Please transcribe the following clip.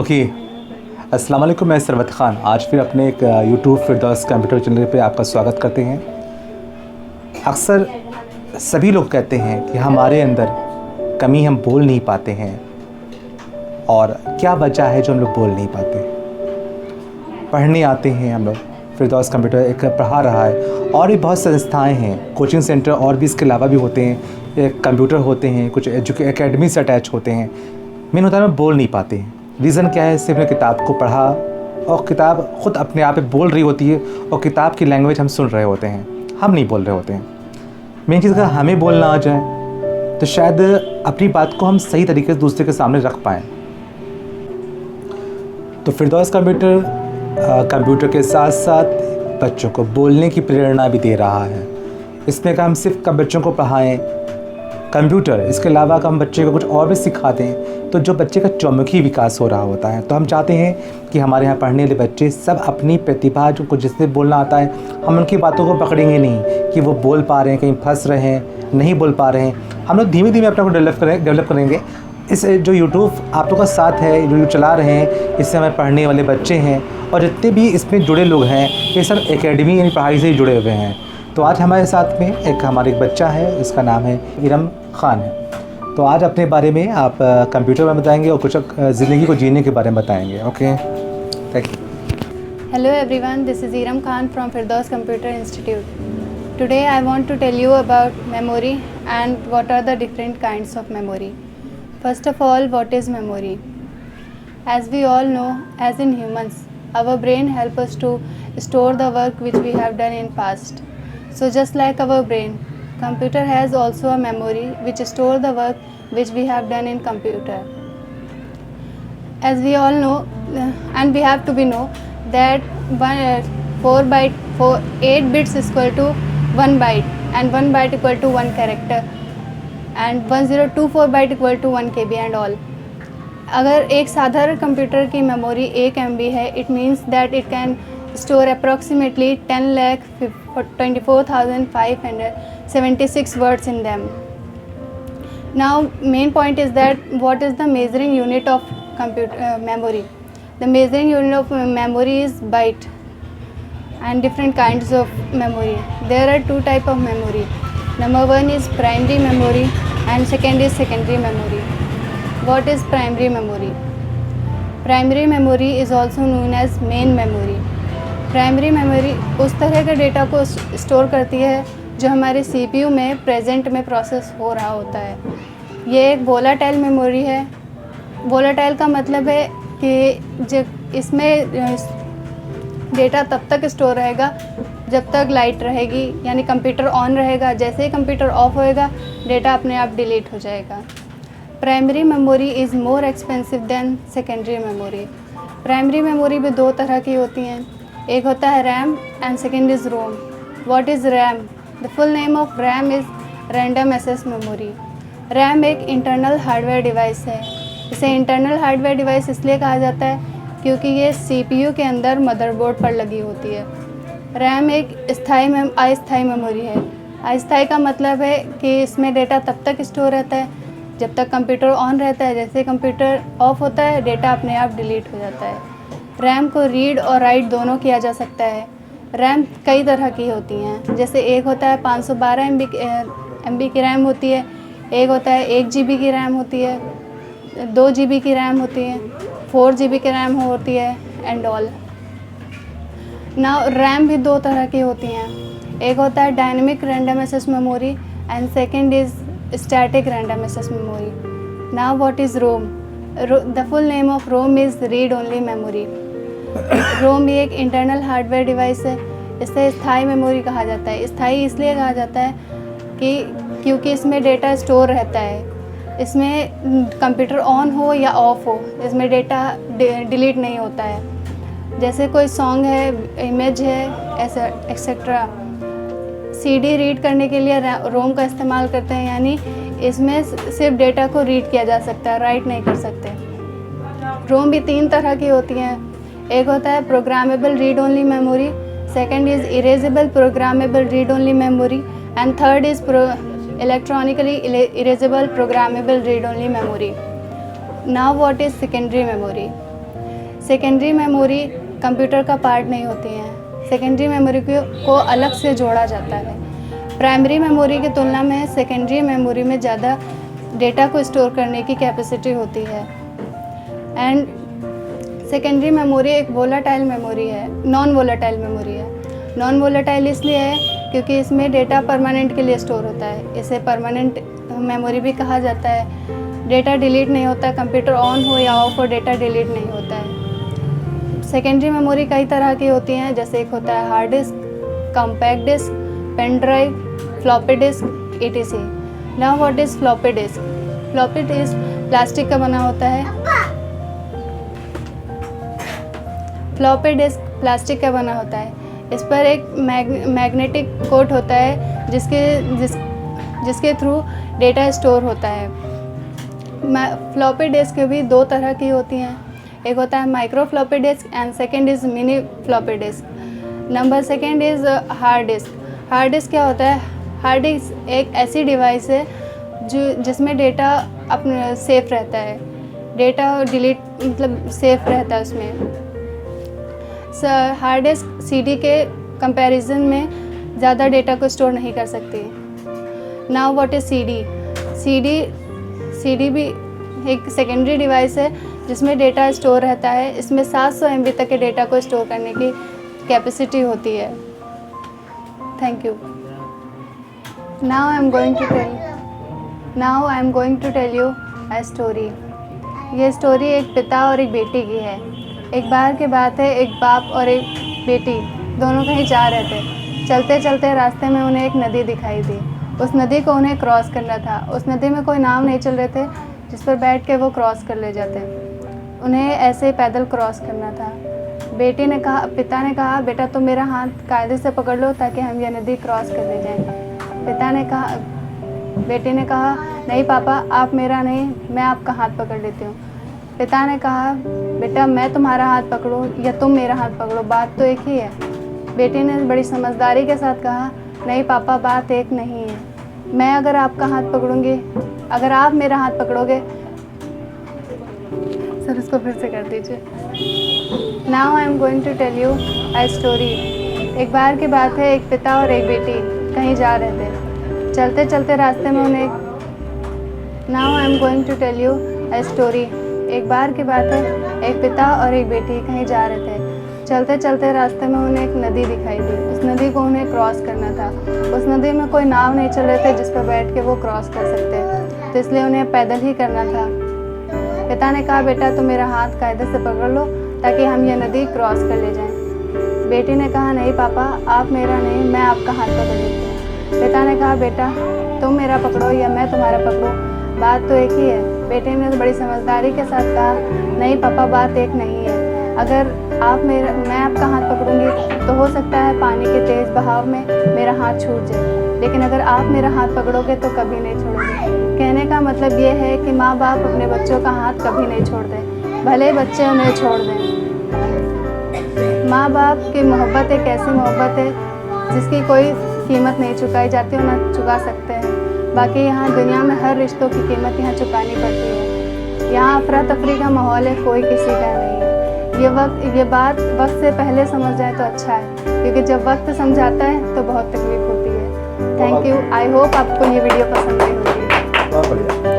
Okay, अस्सलाम वालेकुम। मैं सरवत ख़ान आज फिर अपने एक यूट्यूब फिरदौस कंप्यूटर चैनल पे आपका स्वागत करते हैं। अक्सर सभी लोग कहते हैं कि हमारे अंदर कमी हम बोल नहीं पाते हैं, और क्या वजह है जो हम लोग बोल नहीं पाते। पढ़ने आते हैं हम लोग, फिरदौस कंप्यूटर एक पढ़ा रहा है, और भी बहुत संस्थाएँ हैं, कोचिंग सेंटर और भी इसके अलावा भी होते हैं, कंप्यूटर होते हैं, कुछ एकेडमी से अटैच होते हैं। मेन होता है हम बोल नहीं पाते हैं। रीज़न क्या है? सिर्फ किताब को पढ़ा और किताब ख़ुद अपने आप में बोल रही होती है, और किताब की लैंग्वेज हम सुन रहे होते हैं, हम नहीं बोल रहे होते हैं। मेन चीज़ अगर हमें बोलना आ जाए तो शायद अपनी बात को हम सही तरीके से दूसरे के सामने रख पाएँ। तो फिरदौस कंप्यूटर के साथ साथ बच्चों को बोलने की प्रेरणा भी दे रहा है। इसमें हम सिर्फ बच्चों को पढ़ाएँ कंप्यूटर, इसके अलावा हम बच्चे को कुछ और भी सिखाते हैं, तो जो बच्चे का चौमुखी विकास हो रहा होता है। तो हम चाहते हैं कि हमारे यहाँ पढ़ने वाले बच्चे सब अपनी प्रतिभा जो कुछ जिससे बोलना आता है, हम उनकी बातों को पकड़ेंगे नहीं कि वो बोल पा रहे हैं, कहीं फंस रहे हैं, नहीं बोल पा रहे हैं। हम लोग धीमे धीमे अपने को डेवलप करेंगे। इस जो यूट्यूब आप लोग का साथ है, जो चला रहे हैं, इससे हमारे पढ़ने वाले बच्चे हैं और जितने भी इसमें जुड़े लोग हैं, ये सब एकेडमी यानी पढ़ाई से ही जुड़े हुए हैं। तो आज हमारे साथ में हमारा एक बच्चा है, इसका नाम है इरम खान है। तो आज अपने बारे में आप कंप्यूटर में बताएंगे और कुछ ज़िंदगी को जीने के बारे में बताएंगे। Okay, thank you. Hello everyone, this is Iram Khan from Firdaus Computer Institute. Today I want to tell you about memory and what are the different kinds of memory. First of all, what is memory? As we all know, as in humans, our brain helps us to store the work which we have done in past. So just like our brain, computer has also a memory which store the work which we have done in computer. As we all know, and we have to be know that 8 bits is equal to 1 byte, and 1 byte equal to 1 character, and 1024 byte equal to 1 KB and all. अगर एक साधारण computer की memory 1 MB है, it means that it can store approximately 10,24,576 words in them. Now main point is that what is the measuring unit of memory? The measuring unit of memory is byte, and different kinds of memory. There are two type of memory. Number one is primary memory and second is secondary memory. What is primary memory? Primary memory is also known as main memory. Primary memory उस तरह के data को store करती है जो हमारे CPU में present में प्रोसेस हो रहा होता है। ये एक वोलाटाइल मेमोरी है। वोलाटाइल का मतलब है कि इसमें डेटा तब तक स्टोर रहेगा जब तक लाइट रहेगी, यानी कंप्यूटर ऑन रहेगा। जैसे ही कंप्यूटर ऑफ होएगा, डेटा अपने आप डिलीट हो जाएगा। Primary memory is more expensive than secondary memory. Primary memory भी दो तरह की होती हैं, एक होता है RAM and second is ROM. What is RAM? The full name of RAM is random access memory. RAM एक इंटरनल हार्डवेयर डिवाइस है। इसे इंटरनल हार्डवेयर डिवाइस इसलिए कहा जाता है क्योंकि ये CPU के अंदर मदरबोर्ड पर लगी होती है। रैम एक अस्थायी मेमोरी है। अस्थायी का मतलब है कि इसमें डेटा तब तक स्टोर रहता है जब तक कंप्यूटर ऑन रहता है। जैसे कंप्यूटर ऑफ होता है, डेटा अपने आप डिलीट हो जाता है। रैम को रीड और राइट दोनों किया जा सकता है। रैम कई तरह की होती हैं, जैसे एक होता है 512 MB की रैम होती है, एक होता है 1 GB की रैम होती है, 2 GB की रैम होती है, 4 GB की रैम होती है एंड ऑल। नाउ रैम भी दो तरह की होती हैं, एक होता है dynamic random access memory and second is static random access memory. Now what is ROM? The full name of ROM is read only memory. ROM भी एक इंटरनल हार्डवेयर डिवाइस है। इसे स्थायी मेमोरी कहा जाता है। स्थायी इसलिए कहा जाता है क्योंकि इसमें डेटा स्टोर रहता है। इसमें कंप्यूटर ऑन हो या ऑफ हो, इसमें डेटा डिलीट नहीं होता है। जैसे कोई सॉन्ग है, इमेज है, ऐसा एक्सेट्रा। CD रीड करने के लिए रोम का इस्तेमाल करते हैं, यानी इसमें सिर्फ डेटा को रीड किया जा सकता है, राइट नहीं कर सकते। रोम भी 3 तरह की होती हैं, एक होता है programmable read only memory, second is erasable programmable read only memory and third is electronically erasable programmable read only memory. Now what is secondary memory? Secondary memory computer का पार्ट नहीं होती हैं। सेकेंडरी मेमोरी को अलग से जोड़ा जाता है। प्राइमरी मेमोरी की तुलना में सेकेंडरी मेमोरी में ज़्यादा डेटा को स्टोर करने की कैपेसिटी होती है। एंड सेकेंडरी मेमोरी एक वोलाटाइल मेमोरी है, नॉन वोलाटाइल मेमोरी है। नॉन वोलाटाइल इसलिए है क्योंकि इसमें डेटा परमानेंट के लिए स्टोर होता है। इसे परमानेंट मेमोरी भी कहा जाता है। डेटा डिलीट नहीं होता, कंप्यूटर ऑन हो या ऑफ हो डेटा डिलीट नहीं होता है। सेकेंडरी मेमोरी कई तरह की होती हैं, जैसे एक होता है hard disk, compact disk, pen drive, floppy disk, etc. Now what is floppy disk? Floppy disk plastic का बना होता है। फ्लॉपी डिस्क प्लास्टिक का बना होता है। इस पर एक मैग्नेटिक कोट होता है जिसके थ्रू डेटा स्टोर होता है। फ्लॉपी डिस्क भी दो तरह की होती हैं। एक होता है micro floppy disk and second is mini floppy disk. Number second is hard disk. Hard disk क्या होता है? हार्ड डिस्क एक ऐसी डिवाइस है जिसमें डेटा अपने सेफ रहता है। डेटा डिलीट मतलब सेफ रहता है उसमें। हार्ड डिस्क सीडी के कंपैरिजन में ज़्यादा डेटा को स्टोर नहीं कर सकती। Now what is CD? CD भी एक सेकेंडरी डिवाइस है जिसमें डेटा स्टोर रहता है। इसमें 700 MB तक के डेटा को स्टोर करने की कैपेसिटी होती है। Thank you. Now I am going to tell you a story. ये स्टोरी एक पिता और एक बेटी की है। एक बार की बात है, एक बाप और एक बेटी दोनों कहीं जा रहे थे। चलते चलते रास्ते में उन्हें एक नदी दिखाई दी। उस नदी को उन्हें क्रॉस करना था। उस नदी में कोई नाव नहीं चल रहे थे जिस पर बैठ के वो क्रॉस कर ले जाते। उन्हें ऐसे ही पैदल क्रॉस करना था। पिता ने कहा बेटा तुम मेरा हाथ कायदे से पकड़ लो ताकि हम यह नदी क्रॉस कर ले जाएं। बेटी ने कहा नहीं पापा, आप मेरा नहीं, मैं आपका हाथ पकड़ लेती हूँ। पिता ने कहा बेटा मैं तुम्हारा हाथ पकड़ूँ या तुम मेरा हाथ पकड़ो, बात तो एक ही है। बेटी ने बड़ी समझदारी के साथ कहा नहीं पापा, बात एक नहीं है। मैं अगर आपका हाथ पकड़ूंगी, अगर आप मेरा हाथ पकड़ोगे, सर इसको फिर से कर दीजिए। Now I am going to tell you a story. एक बार की बात है, एक पिता और एक बेटी कहीं जा रहे थे। चलते चलते रास्ते में उन्हें now I am going to tell you a story. एक बार की बात है, एक पिता और एक बेटी कहीं जा रहे थे। चलते चलते रास्ते में उन्हें एक नदी दिखाई दी। उस नदी को उन्हें क्रॉस करना था। उस नदी में कोई नाव नहीं चल रहे थे जिस पर बैठ के वो क्रॉस कर सकते, तो इसलिए उन्हें पैदल ही करना था। पिता ने कहा बेटा तुम मेरा हाथ कायदे से पकड़ लो ताकि हम ये नदी क्रॉस कर ले जाएं। बेटी ने कहा नहीं पापा, आप मेरा नहीं, मैं आपका हाथ पकड़ लेती हूँ। पिता ने कहा बेटा तुम मेरा पकड़ो या मैं तुम्हारा पकड़ूँ, बात तो एक ही है। बेटे ने बड़ी समझदारी के साथ कहा नहीं पापा, बात एक नहीं है। अगर मैं आपका हाथ पकड़ूंगी तो हो सकता है पानी के तेज़ बहाव में मेरा हाथ छूट जाए, लेकिन अगर आप मेरा हाथ पकड़ोगे तो कभी नहीं छोड़ोगे। कहने का मतलब ये है कि माँ बाप अपने बच्चों का हाथ कभी नहीं छोड़ते, भले बच्चे उन्हें छोड़ दें। माँ बाप की मोहब्बत एक ऐसी मोहब्बत है जिसकी कोई कीमत नहीं चुकाई जाती और ना चुका सकते हैं। बाकी यहाँ दुनिया में हर रिश्तों की कीमत यहाँ चुकानी पड़ती है। यहाँ अफरा तफरी का माहौल है, कोई किसी का नहीं है। ये बात वक्त से पहले समझ जाए तो अच्छा है, क्योंकि जब वक्त समझाता है तो बहुत तकलीफ होती है। Thank you. आई होप आपको ये वीडियो पसंद आई होगी। बहुत बढ़िया।